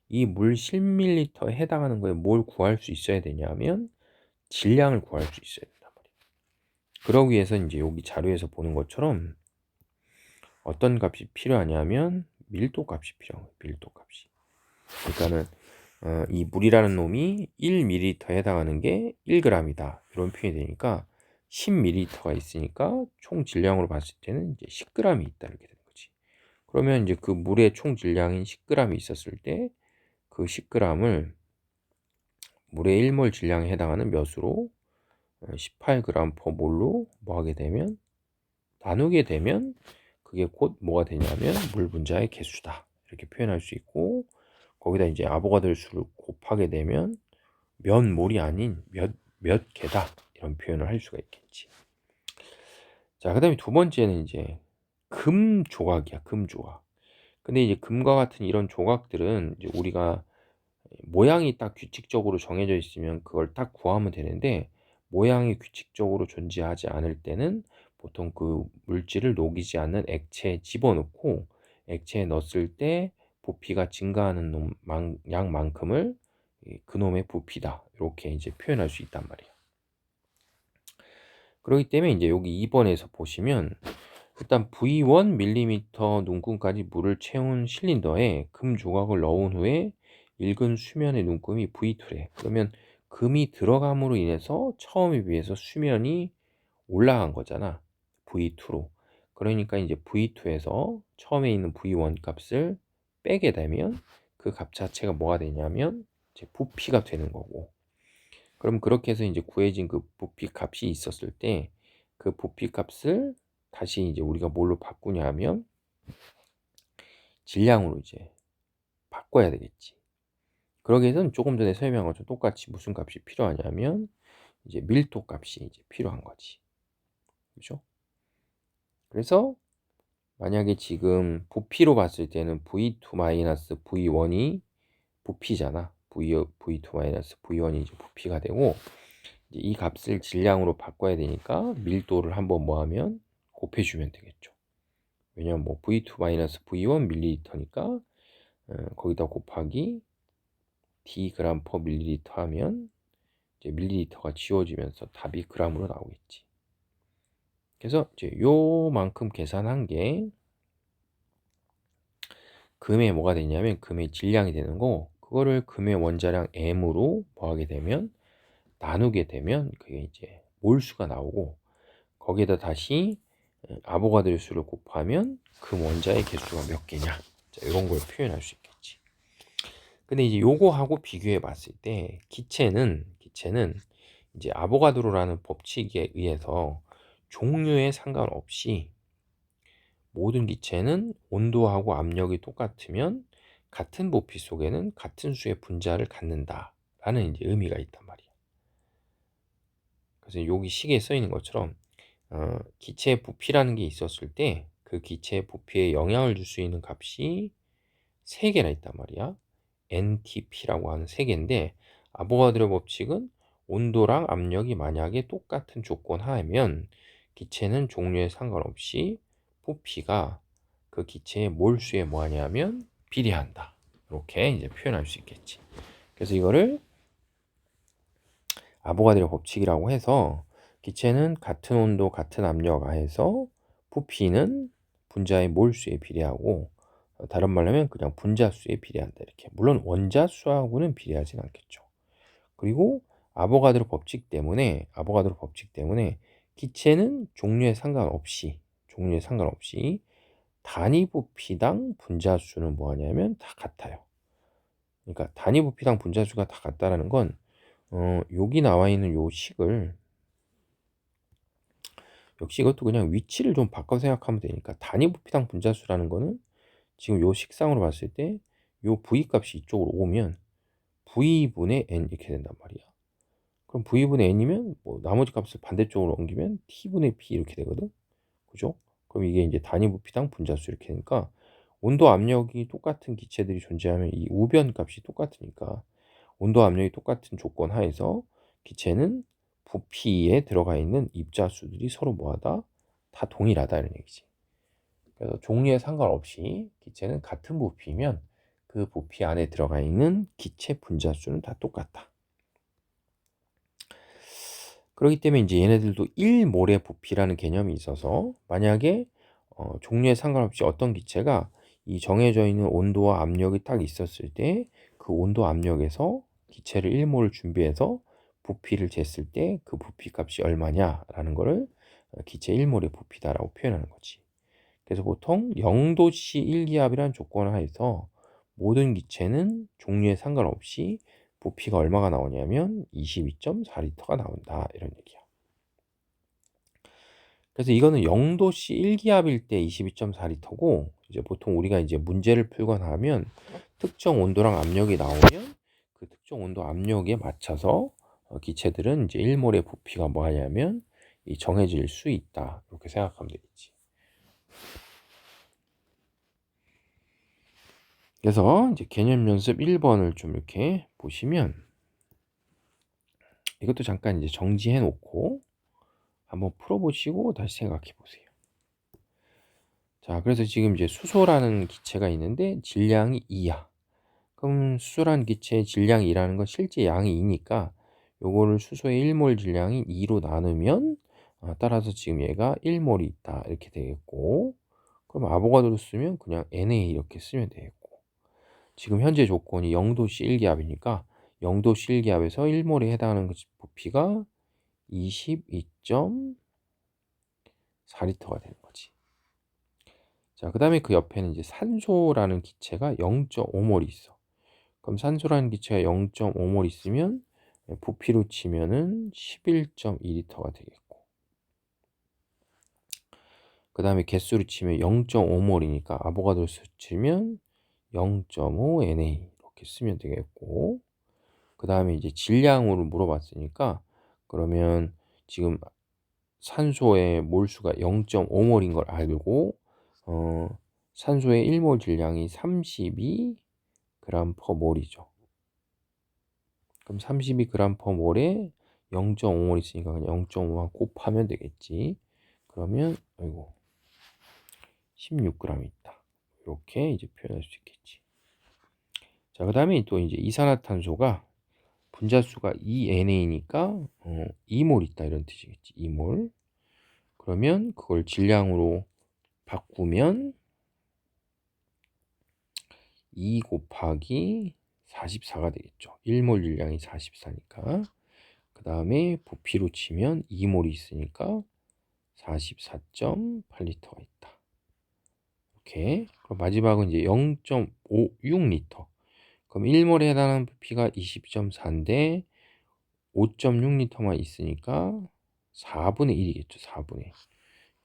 이 물 10ml에 해당하는 거에 뭘 구할 수 있어야 되냐면 질량을 구할 수 있어야 된단 말이야. 그러기 위해서 이제 여기 자료에서 보는 것처럼 어떤 값이 필요하냐면 밀도 값이 필요한 거예요. 밀도 값이. 그러니까는 이 물이라는 놈이 1ml에 해당하는 게 1g이다 이런 표현이 되니까 10ml가 있으니까 총 질량으로 봤을 때는 이제 10g이 있다 이렇게 되는 거지. 그러면 이제 그 물의 총 질량인 10g이 있었을 때 그 10g을 물의 1몰 질량에 해당하는 몇으로 18g per 몰로 뭐 하게 되면 나누게 되면 그게 곧 뭐가 되냐면 물 분자의 개수다 이렇게 표현할 수 있고, 거기다 이제 아보가드로 수를 곱하게 되면 몇 몰이 아닌 몇 개다 이런 표현을 할 수가 있겠지. 자, 그다음에 두 번째는 이제 금 조각이야. 금 조각. 근데 이제 금과 같은 이런 조각들은 이제 우리가 모양이 딱 규칙적으로 정해져 있으면 그걸 딱 구하면 되는데, 모양이 규칙적으로 존재하지 않을 때는 보통 그 물질을 녹이지 않는 액체에 집어넣고 액체에 넣었을 때 부피가 증가하는 양만큼을 그놈의 부피다 이렇게 이제 표현할 수 있단 말이에요. 그렇기 때문에 이제 여기 2번에서 보시면 일단 V1mm 눈금까지 물을 채운 실린더에 금 조각을 넣은 후에 읽은 수면의 눈금이 V2래. 그러면 금이 들어감으로 인해서 처음에 비해서 수면이 올라간 거잖아. V2로. 그러니까 이제 V2에서 처음에 있는 V1 값을 빼게 되면 그 값 자체가 뭐가 되냐면 이제 부피가 되는 거고. 그럼 그렇게 해서 이제 구해진 그 부피 값이 있었을 때 그 부피 값을 다시 이제 우리가 뭘로 바꾸냐 하면 질량으로 이제 바꿔야 되겠지. 그러기 위해서는 조금 전에 설명한 것처럼 똑같이 무슨 값이 필요하냐면 이제 밀도 값이 이제 필요한 거지. 그렇죠? 그래서 만약에 지금 부피로 봤을 때는 V2-V1이 부피잖아. V2-V1이 이제 부피가 되고, 이제 이 값을 질량으로 바꿔야 되니까 밀도를 한번 뭐 하면 곱해주면 되겠죠. 왜냐면 뭐 V2-V1 밀리리터니까 거기다 곱하기 d g per 밀리리터 하면 이제 밀리리터가 지워지면서 답이 g으로 나오겠지. 그래서 이제 요만큼 계산한 게 금의 뭐가 되냐면 금의 질량이 되는 거, 그거를 금의 원자량 m으로 뭐 하게 되면 나누게 되면 그게 이제 몰수가 나오고, 거기에다 다시 아보가드로 수를 곱하면 금 원자의 개수가 몇 개냐, 자, 이런 걸 표현할 수 있겠지. 근데 이제 요거하고 비교해 봤을 때 기체는 이제 아보가드로라는 법칙에 의해서 종류에 상관없이 모든 기체는 온도하고 압력이 똑같으면 같은 부피 속에는 같은 수의 분자를 갖는다라는 이제 의미가 있단 말이야. 그래서 여기 식에 써 있는 것처럼 기체의 부피라는 게 있었을 때 그 기체의 부피에 영향을 줄 수 있는 값이 3개나 있단 말이야. NTP라고 하는 3개인데, 아보가드로 법칙은 온도랑 압력이 만약에 똑같은 조건 하에면 기체는 종류에 상관없이 부피가 그 기체의 몰수에 뭐하냐면 비례한다. 이렇게 이제 표현할 수 있겠지. 그래서 이거를 아보가드로 법칙이라고 해서 기체는 같은 온도, 같은 압력 하에서 부피는 분자의 몰수에 비례하고, 다른 말로 하면 그냥 분자수에 비례한다 이렇게. 물론 원자수하고는 비례하진 않겠죠. 그리고 아보가드로 법칙 때문에 기체는 종류에 상관없이 단위 부피당 분자수는 뭐하냐면 다 같아요. 그러니까 단위 부피당 분자수가 다 같다라는 건 여기 나와 있는 요 식을 역시 이것도 그냥 위치를 좀 바꿔 생각하면 되니까, 단위 부피당 분자수라는 거는 지금 요 식상으로 봤을 때 요 v 값이 이쪽으로 오면 v분의 n 이렇게 된단 말이야. 그럼 v분의 n이면 뭐 나머지 값을 반대쪽으로 옮기면 t분의 p 이렇게 되거든. 그죠? 그럼 이게 이제 단위 부피당 분자수 이렇게 되니까, 온도 압력이 똑같은 기체들이 존재하면 이 우변 값이 똑같으니까 온도 압력이 똑같은 조건 하에서 기체는 부피에 들어가 있는 입자수들이 서로 뭐하다? 다 동일하다 이런 얘기지. 그래서 종류에 상관없이 기체는 같은 부피면 그 부피 안에 들어가 있는 기체 분자수는 다 똑같다. 그렇기 때문에 이제 얘네들도 1몰의 부피라는 개념이 있어서 만약에 종류에 상관없이 어떤 기체가 이 정해져 있는 온도와 압력이 딱 있었을 때 그 온도 압력에서 기체를 1몰 준비해서 부피를 쟀을 때 그 부피 값이 얼마냐라는 거를 기체 1몰의 부피다라고 표현하는 거지. 그래서 보통 0도씨 1기압이라는 조건 하에서 모든 기체는 종류에 상관없이 부피가 얼마가 나오냐면 22.4리터가 나온다 이런 얘기야. 그래서 이거는 0도씨 1기압일 때 22.4리터고 이제 보통 우리가 이제 문제를 풀거나 하면 특정 온도랑 압력이 나오면 그 특정 온도 압력에 맞춰서 기체들은 이제 1몰의 부피가 뭐 하냐면 이 정해질 수 있다 이렇게 생각하면 되겠지. 그래서 이제 개념 연습 1번을 좀 이렇게 보시면 이것도 잠깐 이제 정지해 놓고 한번 풀어보시고 다시 생각해 보세요. 자, 그래서 지금 이제 수소라는 기체가 있는데 질량이 2야. 그럼 수소라는 기체의 질량이 2라는 건 실제 양이 2니까 요거를 수소의 1몰 질량이 2로 나누면 따라서 지금 얘가 1몰이 있다 이렇게 되겠고, 그럼 아보가드로 쓰면 그냥 Na 이렇게 쓰면 되겠고, 지금 현재 조건이 0도씨 1기압이니까 0도씨 1기압에서 1몰에 해당하는 부피가 22.4리터가 되는 거지. 자, 그 다음에 그 옆에는 이제 산소라는 기체가 0.5몰이 있어. 그럼 산소라는 기체가 0.5몰 있으면 부피로 치면은 11.2리터가 되겠고, 그 다음에 개수로 치면 0.5몰이니까 아보가드로 치면 0.5 Na 이렇게 쓰면 되겠고, 그 다음에 이제 질량으로 물어봤으니까 그러면 지금 산소의 몰수가 0.5몰인 걸 알고 산소의 1몰 질량이 32g per 몰이죠. 그럼 32g per 몰에 0.5몰 있으니까 그냥 0.5만 곱하면 되겠지. 그러면 아이고 16g 있다. 이렇게 이제 표현할 수 있겠지. 자, 그 다음에 또 이제 이산화탄소가 분자수가 2NA니까 2몰 있다 이런 뜻이겠지. 2몰. 그러면 그걸 질량으로 바꾸면 2 곱하기 44가 되겠죠. 1몰 질량이 44니까. 그 다음에 부피로 치면 2몰이 있으니까 44.8리터가 있다. 이렇게. 그럼 마지막은 이제 0.56리터. 그럼 1몰에 해당하는 부피가 20.4인데 5.6리터만 있으니까 4분의 1이겠죠. 4분의 1.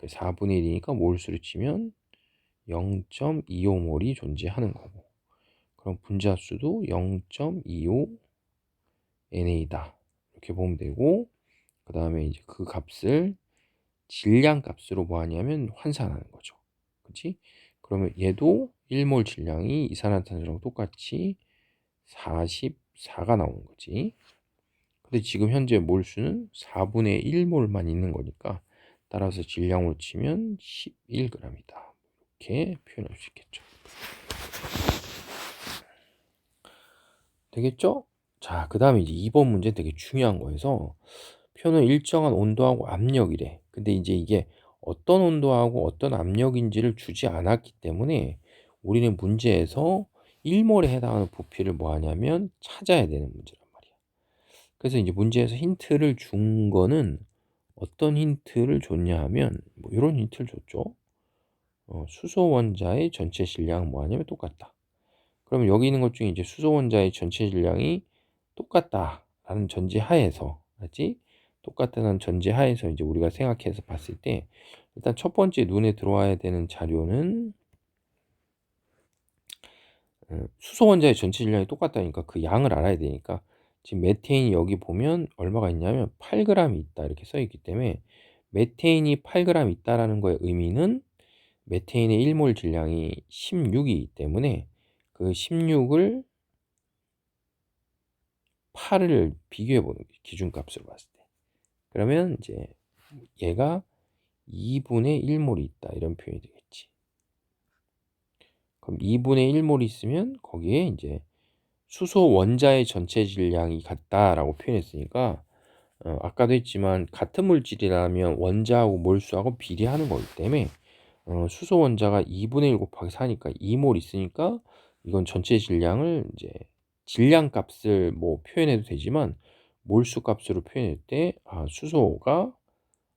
4분의 1이니까 몰수를 치면 0.25몰이 존재하는 거고, 그럼 분자수도 0.25 NA다 이렇게 보면 되고, 그 다음에 이제 그 값을 질량 값으로 뭐 하냐면 환산하는 거죠. 그치? 그러면 얘도 1몰 질량이 이산화탄소랑 똑같이 44가 나오는 거지. 근데 지금 현재 몰수는 4분의 1몰만 있는 거니까 따라서 질량으로 치면 11g이다. 이렇게 표현할 수 있겠죠. 되겠죠? 자, 그 다음에 이제 2번 문제 되게 중요한 거여서 표는 일정한 온도하고 압력이래. 근데 이제 이게 어떤 온도하고 어떤 압력인지를 주지 않았기 때문에 우리는 문제에서 1몰에 해당하는 부피를 뭐 하냐면 찾아야 되는 문제란 말이야. 그래서 이제 문제에서 힌트를 준 거는 어떤 힌트를 줬냐 하면 뭐 이런 힌트를 줬죠. 수소 원자의 전체 질량은 뭐 하냐면 똑같다. 그러면 여기 있는 것 중에 이제 수소 원자의 전체 질량이 똑같다라는 전제 하에서, 알지? 똑같다는 전제 하에서 이제 우리가 생각해서 봤을 때 일단 첫 번째 눈에 들어와야 되는 자료는 수소 원자의 전체 질량이 똑같다니까 그 양을 알아야 되니까, 지금 메테인이 여기 보면 얼마가 있냐면 8g이 있다 이렇게 써 있기 때문에 메테인이 8g 있다라는 거의 의미는 메테인의 1몰 질량이 16이기 때문에 그 16을 8을 비교해 보는 거지, 기준값으로 봤을 때. 그러면 이제 얘가 2분의 1몰이 있다 이런 표현이 되겠지. 그럼 2분의 1몰 있으면 거기에 이제 수소 원자의 전체 질량이 같다라고 표현했으니까 아까도 했지만 같은 물질이라면 원자하고 몰수하고 비례하는 거기 때문에 수소 원자가 2분의 1 곱하기 4니까 2몰 있으니까 이건 전체 질량을 이제 질량 값을 뭐 표현해도 되지만 몰수 값으로 표현할 때 수소가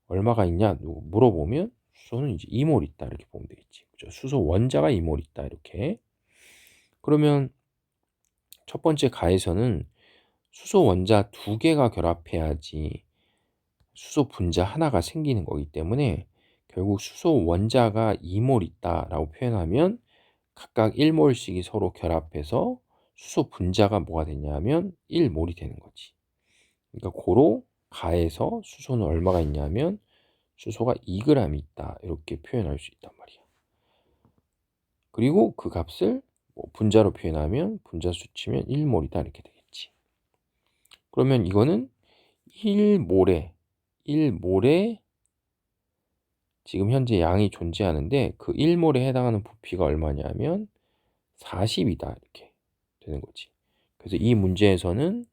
얼마가 있냐 물어보면 수소는 이제 2몰 있다 이렇게 보면 되겠지. 그죠? 수소 원자가 2몰 있다 이렇게. 그러면 첫 번째 가에서는 수소 원자 2개가 결합해야지 수소 분자 하나가 생기는 거기 때문에 결국 수소 원자가 2몰 있다라고 표현하면 각각 1몰씩이 서로 결합해서 수소 분자가 뭐가 되냐면 1몰이 되는 거지. 그러니까 고로 가에서 수소는 얼마가 있냐면 수소가 2g 있다 이렇게 표현할 수 있단 말이야. 그리고 그 값을 뭐 분자로 표현하면 분자 수치면 1몰이다 이렇게 되겠지. 그러면 이거는 1몰에 지금 현재 양이 존재하는데 그 1몰에 해당하는 부피가 얼마냐면 40이다 이렇게 되는 거지. 그래서 이 문제에서는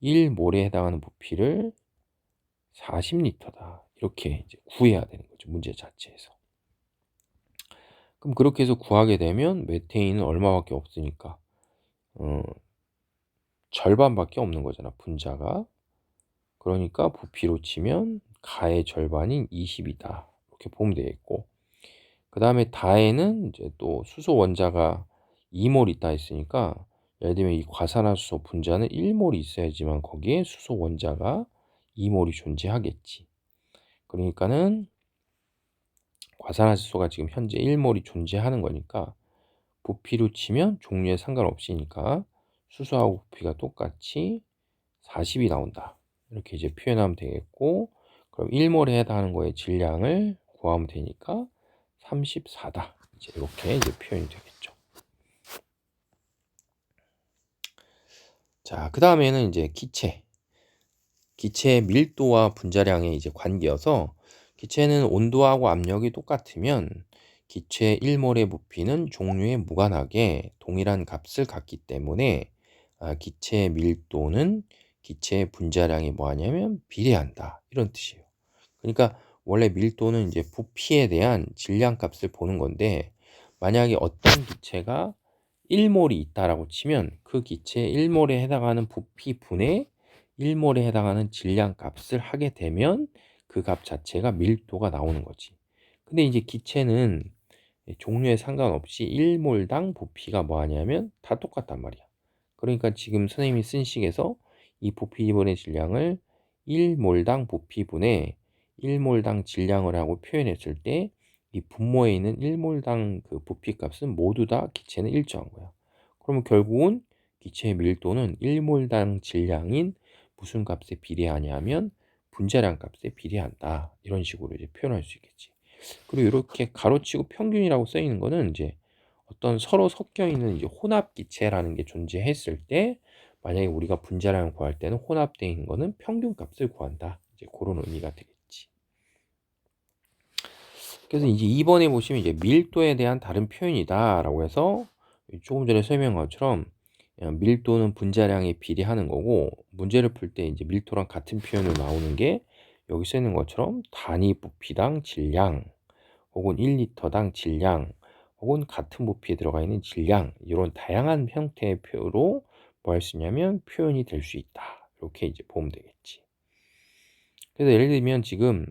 1몰에 해당하는 부피를 40리터다 이렇게 이제 구해야 되는 거죠. 문제 자체에서. 그럼 그렇게 해서 구하게 되면 메테인은 얼마밖에 없으니까 절반밖에 없는 거잖아 분자가. 그러니까 부피로 치면 가의 절반인 20이다 이렇게 보면 되겠고, 그 다음에 다에는 이제 또 수소 원자가 2몰 있다 했으니까 예를 들면 이 과산화수소 분자는 1몰이 있어야지만 거기에 수소 원자가 2몰이 존재하겠지. 그러니까는 과산화수소가 지금 현재 1몰이 존재하는 거니까 부피로 치면 종류에 상관없으니까 수소하고 부피가 똑같이 40이 나온다 이렇게 이제 표현하면 되겠고, 그럼 1몰에 해당하는 거의 질량을 구하면 되니까 34다 이제 이렇게 이제 표현이 되겠죠. 자, 그 다음에는 이제 기체의 밀도와 분자량의 이제 관계여서, 기체는 온도하고 압력이 똑같으면 기체 1몰의 부피는 종류에 무관하게 동일한 값을 갖기 때문에 기체의 밀도는 기체의 분자량이 뭐하냐면 비례한다 이런 뜻이에요. 그러니까 원래 밀도는 이제 부피에 대한 질량 값을 보는 건데, 만약에 어떤 기체가 1몰이 있다라고 치면 그 기체 1몰에 해당하는 부피분의 1몰에 해당하는 질량 값을 하게 되면 그 값 자체가 밀도가 나오는 거지. 근데 이제 기체는 종류에 상관없이 1몰당 부피가 뭐하냐면 다 똑같단 말이야. 그러니까 지금 선생님이 쓴 식에서 이 부피분의 질량을 1몰당 부피분의 1몰당 질량을 하고 표현했을 때 이 분모에 있는 1몰당 그 부피값은 모두 다 기체는 일정한 거야. 그러면 결국은 기체의 밀도는 1몰당 질량인 무슨 값에 비례하냐면 분자량 값에 비례한다 이런 식으로 이제 표현할 수 있겠지. 그리고 이렇게 가로치고 평균이라고 써 있는 거는 이제 어떤 서로 섞여 있는 이제 혼합 기체라는 게 존재했을 때, 만약에 우리가 분자량을 구할 때는 혼합되어 있는 거는 평균 값을 구한다 이제 그런 의미가 되겠지. 그래서 이제 2번에 보시면 이제 밀도에 대한 다른 표현이다라고 해서 조금 전에 설명한 것처럼 밀도는 분자량에 비례하는 거고, 문제를 풀 때 이제 밀도랑 같은 표현으로 나오는 게 여기 써 있는 것처럼 단위 부피당 질량 혹은 1리터당 질량 혹은 같은 부피에 들어가 있는 질량, 이런 다양한 형태의 표로 뭐 할 수 있냐면 표현이 될 수 있다 이렇게 이제 보면 되겠지. 그래서 예를 들면 지금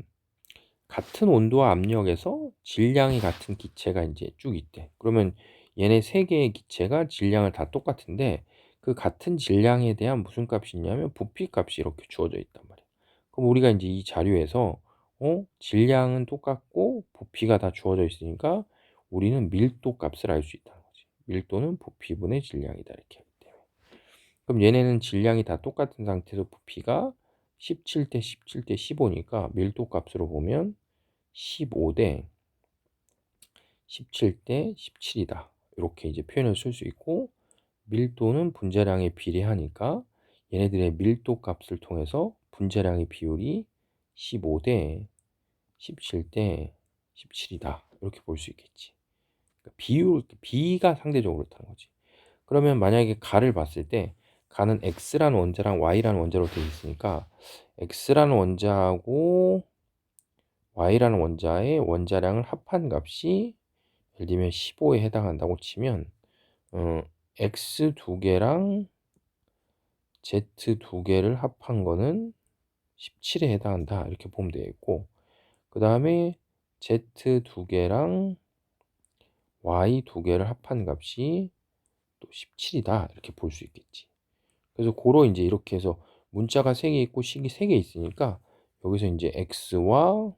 같은 온도와 압력에서 질량이 같은 기체가 이제 쭉 있대. 그러면 얘네 세 개의 기체가 질량을 다 똑같은데 그 같은 질량에 대한 무슨 값이 있냐면 부피 값이 이렇게 주어져 있단 말이야. 그럼 우리가 이제 이 자료에서 질량은 똑같고 부피가 다 주어져 있으니까 우리는 밀도 값을 알 수 있다는 거지. 밀도는 부피분의 질량이다 이렇게 하기 때문에. 그럼 얘네는 질량이 다 똑같은 상태에서 부피가 17대 17대 15니까 밀도 값으로 보면 15대 17대 17이다 이렇게 이제 표현을 쓸 수 있고, 밀도는 분자량에 비례하니까 얘네들의 밀도 값을 통해서 분자량의 비율이 15대 17대 17이다 이렇게 볼 수 있겠지. 비율 B가 상대적으로 그렇다는 거지. 그러면 만약에 가를 봤을 때 가는 x라는 원자랑 y라는 원자로 되어 있으니까 x라는 원자하고 y라는 원자의 원자량을 합한 값이 예를 들면 15에 해당한다고 치면 x 두 개랑 z 두 개를 합한 거는 17에 해당한다 이렇게 보면 되겠고, 그 다음에 z 두 개랑 y 두 개를 합한 값이 또 17이다 이렇게 볼 수 있겠지. 그래서 고로 이제 이렇게 해서 문자가 3개 있고 식이 3개 있으니까 여기서 이제 x와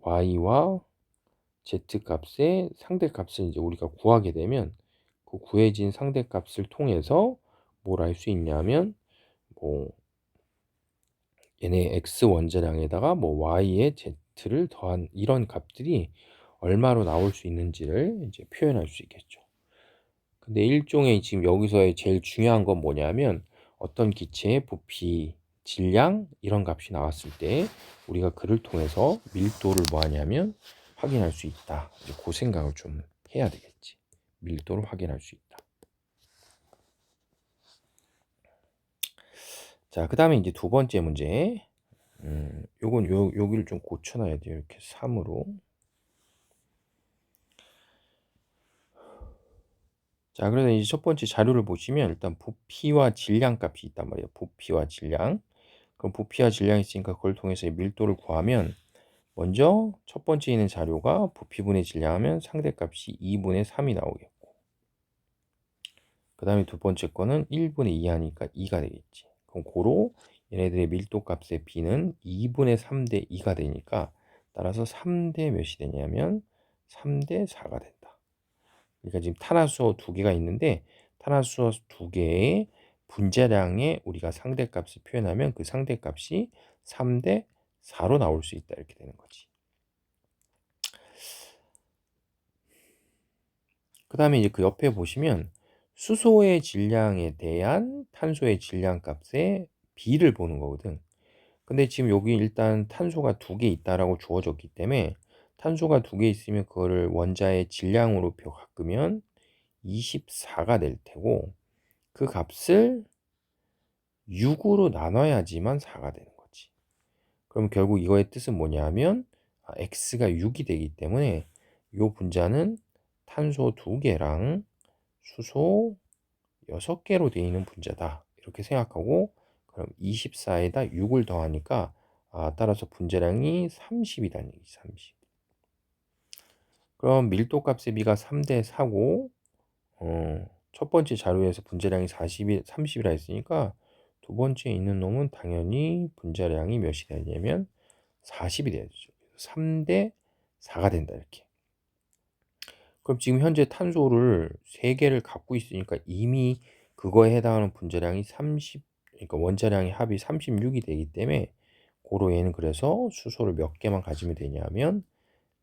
y와 z 값의 상대값을 이제 우리가 구하게 되면 그 구해진 상대값을 통해서 뭘 알 수 있냐면 뭐 얘네 x 원자량에다가 뭐 y의 z를 더한 이런 값들이 얼마로 나올 수 있는지를 이제 표현할 수 있겠죠. 근데 일종의 지금 여기서의 제일 중요한 건 뭐냐면 어떤 기체의 부피, 질량 이런 값이 나왔을 때 우리가 그를 통해서 밀도를 뭐 하냐면 확인할 수 있다. 이제 그 생각을 좀 해야 되겠지. 밀도를 확인할 수 있다. 자, 그 다음에 이제 두 번째 문제. 요건 여기를 좀 고쳐놔야 돼요. 이렇게 3으로. 자, 그래서 이제 첫 번째 자료를 보시면 일단 부피와 질량 값이 있단 말이에요. 부피와 질량. 그럼 부피와 질량이 있으니까 그걸 통해서 밀도를 구하면 먼저 첫 번째 있는 자료가 부피분의 질량하면 상대값이 2분의 3이 나오겠고, 그 다음에 두 번째 거는 1분의 2 하니까 2가 되겠지. 그럼 고로 얘네들의 밀도 값의 B는 2분의 3대 2가 되니까 따라서 3대 몇이 되냐면 3대 4가 된다. 그러니까 지금 탄화수소 두 개가 있는데 탄화수소 두 개의 분자량에 우리가 상대값을 표현하면 그 상대값이 3대 4로 나올 수 있다 이렇게 되는 거지. 그 다음에 이제 그 옆에 보시면 수소의 질량에 대한 탄소의 질량 값의 비를 보는 거거든. 근데 지금 여기 일단 탄소가 두 개 있다라고 주어졌기 때문에 탄소가 두 개 있으면 그거를 원자의 질량으로 바꾸면 24가 될 테고 그 값을 6으로 나눠야지만 4가 되는 거지. 그럼 결국 이거의 뜻은 뭐냐면 x가 6이 되기 때문에 이 분자는 탄소 2개랑 수소 6개로 되어 있는 분자다 이렇게 생각하고, 그럼 24에다 6을 더하니까 따라서 분자량이 30이라는 얘기지. 30. 그럼 밀도 값의 비가 3대 4고 첫 번째 자료에서 분자량이 30이라 했으니까 두 번째에 있는 놈은 당연히 분자량이 몇이 되냐면 40이 되죠. 3대 4가 된다 이렇게. 그럼 지금 현재 탄소를 3개를 갖고 있으니까 이미 그거에 해당하는 분자량이 30, 그러니까 원자량의 합이 36이 되기 때문에 고로 얘는 그래서 수소를 몇 개만 가지면 되냐면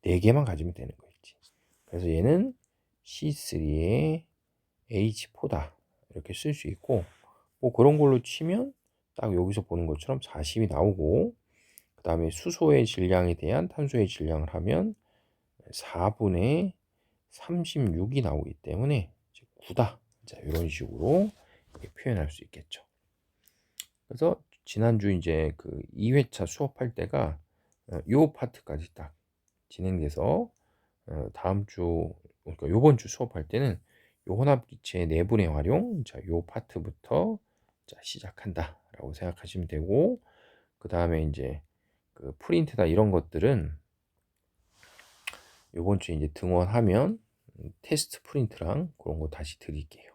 4개만 가지면 되는 거겠지. 그래서 얘는 C3의 H4다 이렇게 쓸 수 있고, 뭐 그런 걸로 치면 딱 여기서 보는 것처럼 40이 나오고, 그 다음에 수소의 질량에 대한 탄소의 질량을 하면 4분의 36이 나오기 때문에 9다. 자, 이런 식으로 표현할 수 있겠죠. 그래서 지난주 이제 그 2회차 수업할 때가 요 파트까지 딱 진행돼서 다음 주, 그러니까 요번 주 수업할 때는 요 혼합기체 내분의 활용, 자, 요 파트부터 자, 시작한다라고 생각하시면 되고, 그 다음에 이제 그 프린트다 이런 것들은 요번 주에 이제 등원하면 테스트 프린트랑 그런 거 다시 드릴게요.